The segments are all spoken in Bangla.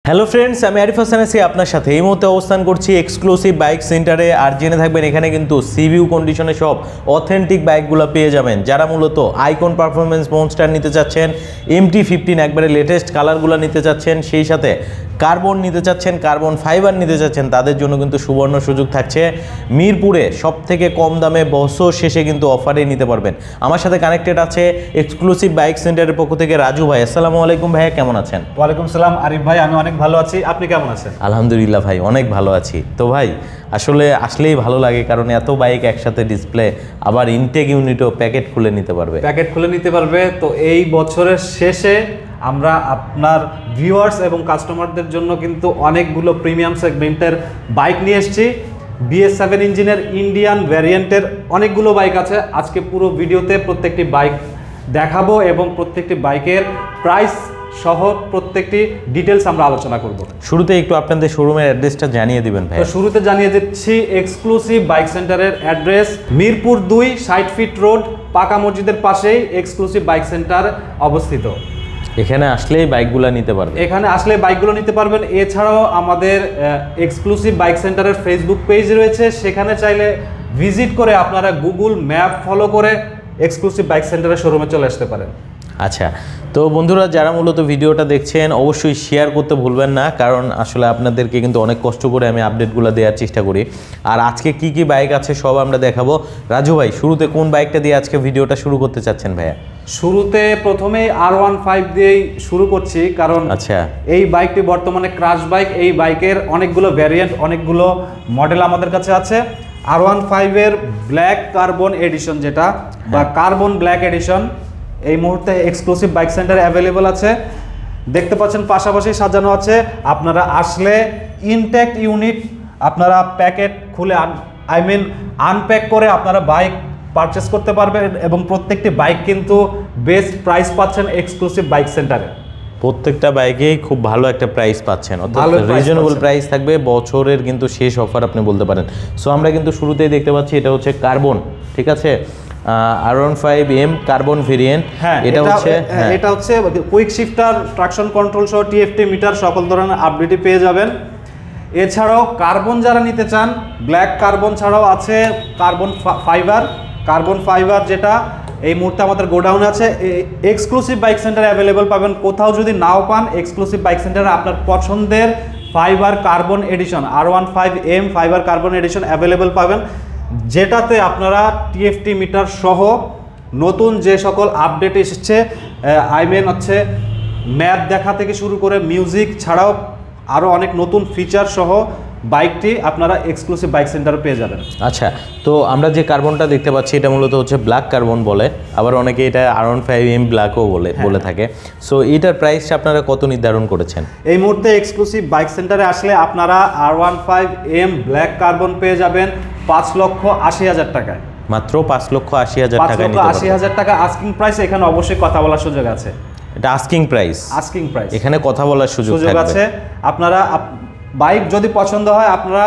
হ্যালো ফ্রেন্ডস, আমি আরিফ হাসান আছি আপনার সাথে। এই মুহূর্তে অবস্থান করছি এক্সক্লুসিভ বাইক সেন্টারে। আর জেনে থাকবেন এখানে কিন্তু সিভিউ কন্ডিশনে সব অথেন্টিক বাইকগুলো পেয়ে যাবেন। যারা মূলত আইকন পারফরমেন্স মনস্টার নিতে চাচ্ছেন, MT-15 একবারে লেটেস্ট কালারগুলো নিতে চাচ্ছেন, সেই সাথে কার্বন নিতে চাচ্ছেন, কার্বন ফাইবার নিতে চাচ্ছেন, তাদের জন্য কিন্তু সুবর্ণ সুযোগ থাকছে। মিরপুরে সব থেকে কম দামে বছর শেষে কিন্তু অফারে নিতে পারবেন। আমার সাথে কানেক্টেড আছে এক্সক্লুসিভ বাইক সেন্টারের পক্ষ থেকে রাজু ভাই। আসসালামু আলাইকুম ভাইয়া, কেমন আছেন? ওয়ালাইকুম সালাম আরিফ ভাই, আমি অনেক ভালো আছি। আপনি কেমন আছেন? আলহামদুলিল্লাহ ভাই, অনেক ভালো আছি। তো ভাই আসলেই ভালো লাগে, কারণ এত বাইক একসাথে ডিসপ্লে, আবার ইনটেক ইউনিটও প্যাকেট খুলে নিতে পারবে। তো এই বছরের শেষে আমরা আপনার ভিউয়ার্স এবং কাস্টমারদের জন্য কিন্তু অনেকগুলো প্রিমিয়াম সেগমেন্টের বাইক নিয়ে এসেছি। BS7 ইঞ্জিনের ইন্ডিয়ান ভ্যারিয়েন্টের অনেকগুলো বাইক আছে। আজকে পুরো ভিডিওতে প্রত্যেকটি বাইক দেখাবো এবং প্রত্যেকটি বাইকের প্রাইস সহ প্রত্যেকটি ডিটেলস আমরা আলোচনা করব। শুরুতে একটু আপনাদের শোরুমের অ্যাড্রেসটা জানিয়ে দিবেন ভাই। তো শুরুতে জানিয়ে দিচ্ছি এক্সক্লুসিভ বাইক সেন্টারের অ্যাড্রেস মিরপুর 2 60 ফিট রোড, পাকা মসজিদের পাশেই এক্সক্লুসিভ বাইক সেন্টার অবস্থিত। এখানে আসলেই বাইকগুলো নিতে পারবেন। এছাড়াও আমাদের এক্সক্লুসিভ বাইক সেন্টারের ফেসবুক পেজ রয়েছে, সেখানে চাইলে ভিজিট করে আপনারা গুগল ম্যাপ ফলো করে এক্সক্লুসিভ বাইক সেন্টারের শোরুমে চলে আসতে পারেন। আচ্ছা, তো বন্ধুরা যারা মূলত ভিডিওটা দেখছেন অবশ্যই শেয়ার করতে ভুলবেন না, কারণ আসলে আপনাদেরকে কিন্তু অনেক কষ্ট করে আমি আপডেটগুলো দেওয়ার চেষ্টা করি। আর আজকে কি কি বাইক আছে সব আমরা দেখাবো। রাজু ভাই, শুরুতে কোন বাইকটা দিয়ে আজকে ভিডিওটা শুরু করতে চাচ্ছেন ভাইয়া? শুরুতে প্রথমেই R15 দিয়েই শুরু করছি, কারণ আচ্ছা, এই বাইকটি বর্তমানে ক্রাশ বাইক। এই বাইকের অনেকগুলো ভ্যারিয়েন্ট, অনেকগুলো মডেল আমাদের কাছে আছে। R15 এর ব্ল্যাক কার্বন এডিশন, যেটা বা কার্বন ব্ল্যাক এডিশন এই মুহূর্তে এক্সক্লুসিভ বাইক সেন্টারে অ্যাভেলেবল আছে। দেখতে পাচ্ছেন পাশাপাশি সাজানো আছে। আপনারা আসলে ইনটেক্ট ইউনিট আপনারা প্যাকেট খুলে আনপ্যাক করে আপনারা বাইক পারচেস করতে পারবেন এবং প্রত্যেকটি বাইক কিন্তু বেস্ট প্রাইস পাচ্ছেন এক্সক্লুসিভ বাইক সেন্টারে। প্রত্যেকটা বাইকেই খুব ভালো একটা প্রাইস পাচ্ছেন, অর্থাৎ রিজনেবল প্রাইস থাকবে। বছরের কিন্তু শেষ অফার আপনি বলতে পারেন। সো আমরা কিন্তু শুরুতেই দেখতে পাচ্ছি এটা হচ্ছে কার্বন, ঠিক আছে, R15M কার্বন ভেরিয়েন্ট। এটা হচ্ছে কুইক শিফটার, ট্রাকশন কন্ট্রোল সহ TFT মিটার সকল ধরনের আপডেটই পেয়ে যাবেন। এছাড়াও কার্বন যারা নিতে চান, ব্ল্যাক কার্বন ছাড়াও আছে কার্বন ফাইবার যেটা এই মুহূর্তে আমাদের গোডাউনে আছে। এক্সক্লুসিভ বাইক সেন্টারে অ্যাভেলেবল পাবেন। কোথাও যদি নাও পান, এক্সক্লুসিভ বাইক সেন্টারে আপনার পছন্দের fibre carbon addition R15M fibre carbon addition available পাবেন, যেটাতে আপনারা TFT মিটার সহ নতুন যে সকল আপডেট এসেছে, হচ্ছে ম্যাপ দেখা থেকে শুরু করে মিউজিক ছাড়াও আরও অনেক নতুন ফিচার সহ বাইকটি আপনারা এক্সক্লুসিভ বাইক সেন্টারে পেয়ে যাবেন। আচ্ছা, তো আমরা যে কার্বনটা দেখতে পাচ্ছি এটা মূলত হচ্ছে ব্ল্যাক কার্বন বলে, আবার অনেকে এটা R15M ব্ল্যাকও বলে থাকে। সো এটার প্রাইসটা আপনারা কত নির্ধারণ করেছেন? এই মুহূর্তে এক্সক্লুসিভ বাইক সেন্টারে আসলে আপনারা R15M ব্ল্যাক কার্বন পেয়ে যাবেন 5,80,000 টাকায়। মাত্র 5,80,000 টাকায় নিতে পারবেন। 5,80,000 টাকা আস্কিং প্রাইস। এখানে অবশ্যই কথা বলার সুযোগ আছে। এটা আস্কিং প্রাইস, এখানে কথা বলার সুযোগ আছে। আপনারা বাইক যদি পছন্দ হয়, আপনারা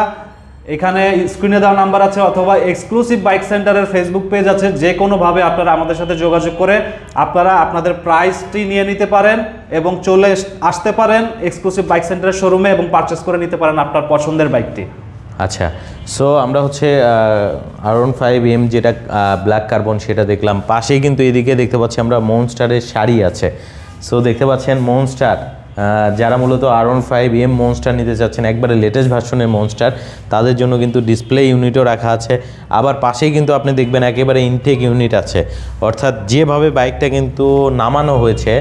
এখানে স্ক্রিনে দেওয়া নাম্বার আছে অথবা এক্সক্লুসিভ বাইক সেন্টারের ফেসবুক পেজ আছে, যে কোনোভাবে আপনারা আমাদের সাথে যোগাযোগ করে আপনারা আপনাদের প্রাইসটি নিয়ে নিতে পারেন এবং চলে আসতে পারেন এক্সক্লুসিভ বাইক সেন্টারের শোরুমে এবং পারচেস করে নিতে পারেন আপনার পছন্দের বাইকটি। আচ্ছা, সো আমরা হচ্ছে R15M যেটা ব্ল্যাক কার্বন সেটা দেখলাম। পাশেই কিন্তু এদিকে দেখতে পাচ্ছি আমরা মনস্টারের শাড়ি আছে। সো দেখতে পাচ্ছেন মনস্টার, যারা মূলত R15M মনস্টার নিতে চাচ্ছেন, একবারে লেটেস্ট ভার্সনের মনস্টার, তাদের জন্য কিন্তু ডিসপ্লে ইউনিটও রাখা আছে। আবার পাশেই কিন্তু আপনি দেখবেন একেবারে ইনটেক ইউনিট আছে, অর্থাৎ যেভাবে বাইকটা কিন্তু নামানো হয়েছে,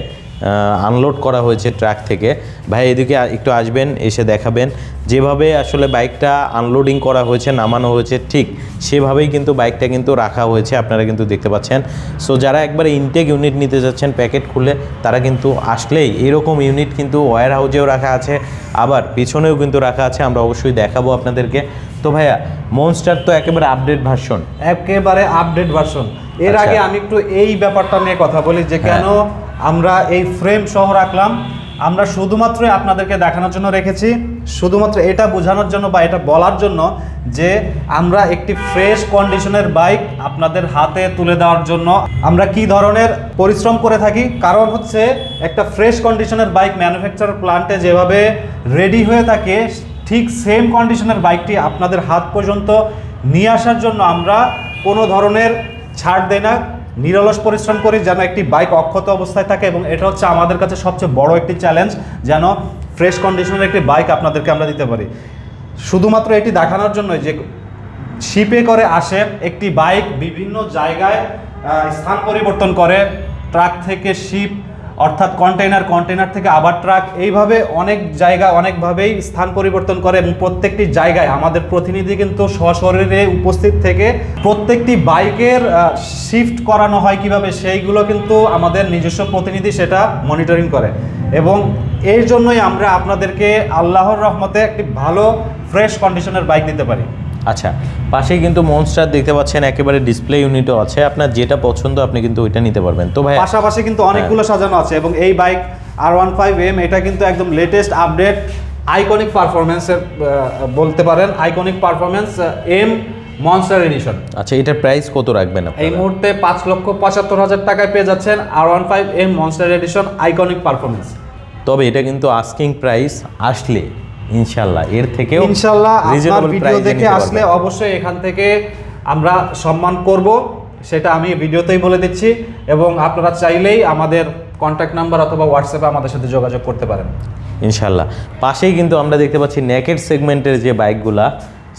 আনলোড করা হয়েছে ট্রাক থেকে। ভাই এদিকে একটু আসবেন, এসে দেখাবেন যেভাবে আসলে বাইকটা আনলোডিং করা হয়েছে, নামানো হয়েছে, ঠিক সেভাবেই কিন্তু বাইকটা কিন্তু রাখা হয়েছে, আপনারা কিন্তু দেখতে পাচ্ছেন। সো যারা একবারে ইনটেক ইউনিট নিতে যাচ্ছেন প্যাকেট খুলে, তারা কিন্তু আসলেই এরকম ইউনিট কিন্তু ওয়্যার হাউজেও রাখা আছে, আবার পিছনেও কিন্তু রাখা আছে, আমরা অবশ্যই দেখাবো আপনাদেরকে। তো ভাইয়া, মনস্টার তো একেবারে আপডেট ভার্সন। এর আগে আমি একটু এই ব্যাপারটা নিয়ে কথা বলি যে কেন আমরা এই ফ্রেম সহ রাখলাম। আমরা শুধুমাত্র আপনাদেরকে দেখানোর জন্য রেখেছি, শুধুমাত্র এটা বোঝানোর জন্য বা এটা বলার জন্য যে আমরা একটি ফ্রেশ কন্ডিশনের বাইক আপনাদের হাতে তুলে দেওয়ার জন্য আমরা কি ধরনের পরিশ্রম করে থাকি। কারণ হচ্ছে একটা ফ্রেশ কন্ডিশনের বাইক ম্যানুফ্যাকচারার প্ল্যান্টে যেভাবে রেডি হয়ে থাকে, ঠিক সেম কন্ডিশনের বাইকটি আপনাদের হাত পর্যন্ত নিয়ে আসার জন্য আমরা কোনো ধরনের ছাড় দেই না, নিরলস পরিশ্রম করি যেন একটি বাইক অক্ষত অবস্থায় থাকে। এবং এটা হচ্ছে আমাদের কাছে সবচেয়ে বড় একটি চ্যালেঞ্জ, যেন ফ্রেশ কন্ডিশনের একটি বাইক আপনাদেরকে আমরা দিতে পারি। শুধুমাত্র এটি দেখানোর জন্য যে শিপে করে আসে একটি বাইক বিভিন্ন জায়গায় স্থান পরিবর্তন করে, ট্রাক থেকে শিপ অর্থাৎ কন্টেইনার থেকে আবার ট্রাক, এইভাবে অনেক জায়গা অনেকভাবেই স্থান পরিবর্তন করে এবং প্রত্যেকটি জায়গায় আমাদের প্রতিনিধি কিন্তু সশরীরে উপস্থিত থেকে প্রত্যেকটি বাইকের শিফট করানো হয় কিভাবে সেইগুলো কিন্তু আমাদের নিজস্ব প্রতিনিধি সেটা মনিটরিং করে। এবং এর জন্যই আমরা আপনাদেরকে আল্লাহর রহমতে একটি ভালো ফ্রেশ কন্ডিশনের বাইক দিতে পারি। আচ্ছা, পাশেই কিন্তু মনস্টার দেখতে পাচ্ছেন, একেবারে ডিসপ্লে ইউনিটও আছে, আপনার যেটা পছন্দ আপনি কিন্তু ওইটা নিতে পারবেন। তো ভাই পাশাপাশি কিন্তু অনেকগুলো সাজানো আছে এবং এই বাইক R15M এটা কিন্তু একদম লেটেস্ট আপডেট আইকনিক পারফরমেন্সের বলতে পারেন, iconic performance M monster edition. আচ্ছা, এটার প্রাইস কত রাখবেন আপনারা? এই মুহূর্তে 5,75,000 টাকায় পেয়ে যাচ্ছেন R15M monster addition iconic performance. তবে এটা কিন্তু আস্কিং প্রাইস আসলে ইনশাল্লাহ এর থেকেও ইনশাল্লাহ আপনার ভিডিও দেখে আসলে অবশ্যই এখান থেকে আমরা সম্মান করব, সেটা আমি ভিডিওতেই বলে দিচ্ছি। এবং আপনারা চাইলেই আমাদের কন্ট্যাক্ট নাম্বার অথবা হোয়াটসঅ্যাপে আমাদের সাথে যোগাযোগ করতে পারেন ইনশাল্লাহ। পাশেই কিন্তু আমরা দেখতে পাচ্ছি নেকেড সেগমেন্টের যে বাইকগুলা,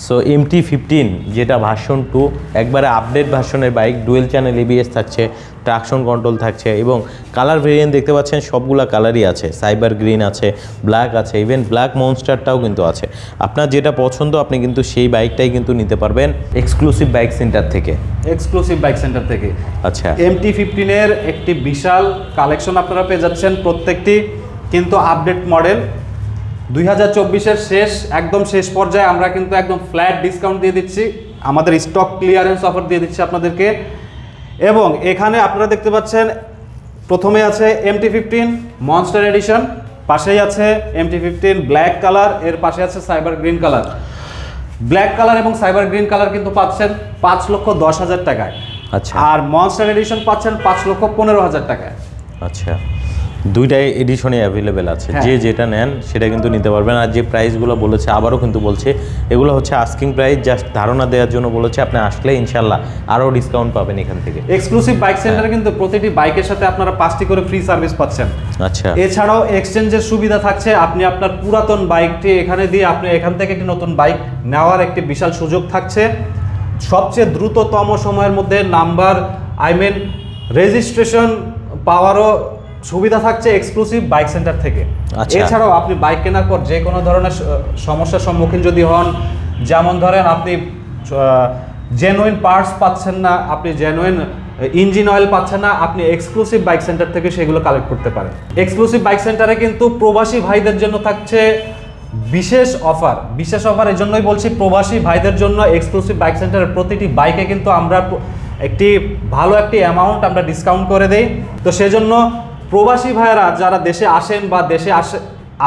সো MT-15 যেটা ভার্সন 2, একবারে আপডেট ভার্সনের বাইক, ডুয়েল চ্যানেল ABS থাকছে, ট্রাকশন কন্ট্রোল থাকছে এবং কালার ভেরিয়েন্ট দেখতে পাচ্ছেন সবগুলা কালারই আছে, সাইবার গ্রিন আছে, ব্ল্যাক আছে, ইভেন ব্ল্যাক মনস্টারটাও কিন্তু আছে। আপনার যেটা পছন্দ আপনি কিন্তু সেই বাইকটাই কিন্তু নিতে পারবেন এক্সক্লুসিভ বাইক সেন্টার থেকে। এক্সক্লুসিভ বাইক সেন্টার থেকে আচ্ছা, MT-15 এর একটি বিশাল কালেকশন আপনারা পেয়ে যাচ্ছেন, প্রত্যেকটি কিন্তু আপডেট মডেল। 2024-এর একদম শেষ পর্যায়ে আমরা কিন্তু একদম ফ্ল্যাট ডিসকাউন্ট দিয়ে দিচ্ছি, আমাদের স্টক ক্লিয়ারেন্স অফার দিয়ে দিচ্ছি আপনাদেরকে। এবং এখানে আপনারা দেখতে পাচ্ছেন প্রথমে আছে MT-15 মনস্টার এডিশন, পাশেই আছে MT-15 ব্ল্যাক কালার, এর পাশে আছে cyber green colour. Black colour এবং সাইবার গ্রিন কালার কিন্তু পাচ্ছেন 5,10,000 টাকায়। আচ্ছা, আর মনস্টার এডিশন পাচ্ছেন 5,15,000 টাকায়। আচ্ছা, দুইটাই এডিশনে অ্যাভেলেবেল আছে, যে যেটা নেন সেটা কিন্তু নিতে পারবেন। আর যে প্রাইসগুলো বলেছে আবারও কিন্তু বলছে এগুলো হচ্ছে আস্কিং প্রাইস, জাস্ট ধারণা দেওয়ার জন্য বলেছে। আপনি আসলে ইনশাল্লাহ আরও ডিসকাউন্ট পাবেন এখান থেকে। এক্সক্লুসিভ বাইক সেন্টারে কিন্তু প্রতিটি বাইকের সাথে আপনারা 5টি করে ফ্রি সার্ভিস পাচ্ছেন। আচ্ছা, এছাড়াও এক্সচেঞ্জের সুবিধা থাকছে, আপনি আপনার পুরাতন বাইকটি এখানে দিয়ে আপনি এখান থেকে একটি নতুন বাইক নেওয়ার একটি বিশাল সুযোগ থাকছে। সবচেয়ে দ্রুততম সময়ের মধ্যে রেজিস্ট্রেশন পাওয়ারও সুবিধা থাকছে এক্সক্লুসিভ বাইক সেন্টার থেকে। এছাড়াও আপনি বাইক কেনার পর যে কোনো ধরনের সমস্যার সম্মুখীন যদি হন, যেমন ধরেন আপনি জেনুইন পার্টস পাচ্ছেন না, আপনি জেনুইন ইঞ্জিন অয়েল পাচ্ছেন না, আপনি এক্সক্লুসিভ বাইক সেন্টার থেকে সেগুলো কালেক্ট করতে পারেন। এক্সক্লুসিভ বাইক সেন্টারে কিন্তু প্রবাসী ভাইদের জন্য থাকছে বিশেষ অফার। বিশেষ অফার এই জন্যই বলছি, প্রবাসী ভাইদের জন্য এক্সক্লুসিভ বাইক সেন্টারের প্রতিটি বাইকে কিন্তু আমরা একটি ভালো একটি অ্যামাউন্ট আমরা ডিসকাউন্ট করে দেই। তো সেজন্য প্রবাসী ভাইয়েরা যারা দেশে আসেন বা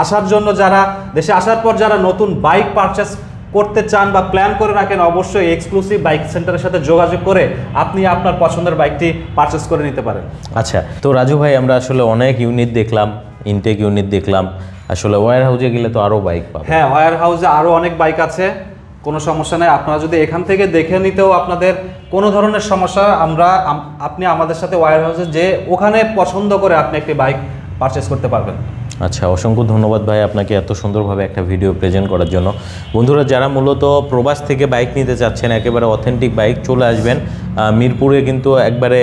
আসার জন্য যারা দেশে আসার পর যারা নতুন বাইক পারচেস করতে চান বা প্ল্যান করে রাখেন, অবশ্যই এক্সক্লুসিভ বাইক সেন্টারের সাথে যোগাযোগ করে আপনি আপনার পছন্দের বাইকটি পারচেস করে নিতে পারেন। আচ্ছা, তো রাজু ভাই আমরা আসলে অনেক ইউনিট দেখলাম, ইনটেক ইউনিট দেখলাম, আসলে ওয়্যার হাউসে গেলে তো আরও বাইক পাবেন। হ্যাঁ, ওয়্যার হাউসে আরও অনেক বাইক আছে, কোনো সমস্যা নেই। আপনারা যদি এখান থেকে দেখে নিতেও আপনাদের কোনো ধরনের সমস্যা, আপনি আমাদের সাথে ওয়্যার হাউসে যে ওখানে পছন্দ করে আপনি একটি বাইক পারচেস করতে পারবেন। আচ্ছা, অসংখ্য ধন্যবাদ ভাই আপনাকে এত সুন্দরভাবে একটা ভিডিও প্রেজেন্ট করার জন্য। বন্ধুরা, যারা মূলত প্রবাস থেকে বাইক নিতে চাচ্ছেন, একেবারে অথেন্টিক বাইক, চলে আসবেন মিরপুরে। কিন্তু একবারে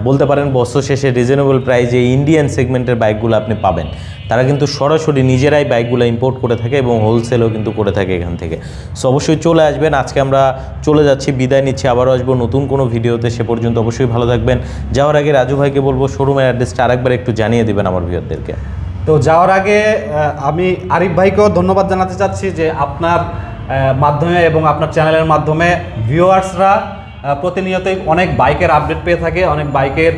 বলতে পারেন বছর শেষে রিজনেবল প্রাইসে ইন্ডিয়ান সেগমেন্টের বাইকগুলো আপনি পাবেন। তারা কিন্তু সরাসরি নিজেরাই বাইকগুলো ইম্পোর্ট করে থাকে এবং হোলসেলও কিন্তু করে থাকে এখান থেকে। সো অবশ্যই চলে আসবেন। আজকে আমরা চলে যাচ্ছি, বিদায় নিচ্ছি, আবারও আসবো নতুন কোনো ভিডিওতে। সে পর্যন্ত অবশ্যই ভালো থাকবেন। যাওয়ার আগে রাজু ভাইকে বলবো শোরুমের অ্যাড্রেসটা আরেকবার একটু জানিয়ে দেবেন আমার ভিউয়ারদেরকে। তো যাওয়ার আগে আমি আরিফ ভাইকেও ধন্যবাদ জানাতে চাচ্ছি যে আপনার মাধ্যমে এবং আপনার চ্যানেলের মাধ্যমে ভিউয়ার্সরা প্রতিনিয়তই অনেক বাইকের আপডেট পেয়ে থাকে, অনেক বাইকের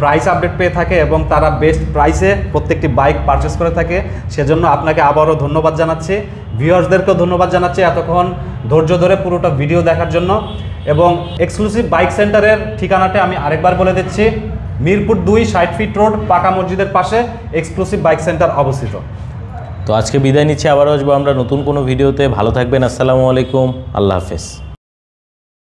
প্রাইস আপডেট পেয়ে থাকে এবং তারা বেস্ট প্রাইসে প্রত্যেকটি বাইক পারচেস করে থাকে। সেজন্য আপনাকে আবারও ধন্যবাদ জানাচ্ছি, ভিউয়ার্সদেরকেও ধন্যবাদ জানাচ্ছি এতক্ষণ ধৈর্য ধরে পুরোটা ভিডিও দেখার জন্য। এবং এক্সক্লুসিভ বাইক সেন্টারের ঠিকানাটা আমি আরেকবার বলে দিচ্ছি, মিরপুর 2 60 ফিট রোড, পাকা মসজিদের পাশে এক্সক্লুসিভ বাইক সেন্টার অবস্থিত। তো আজকে বিদায় নিচ্ছি, আবারও আসবো আমরা নতুন কোনো ভিডিওতে। ভালো থাকবেন, আসসালামু আলাইকুম, আল্লাহ হাফেজ।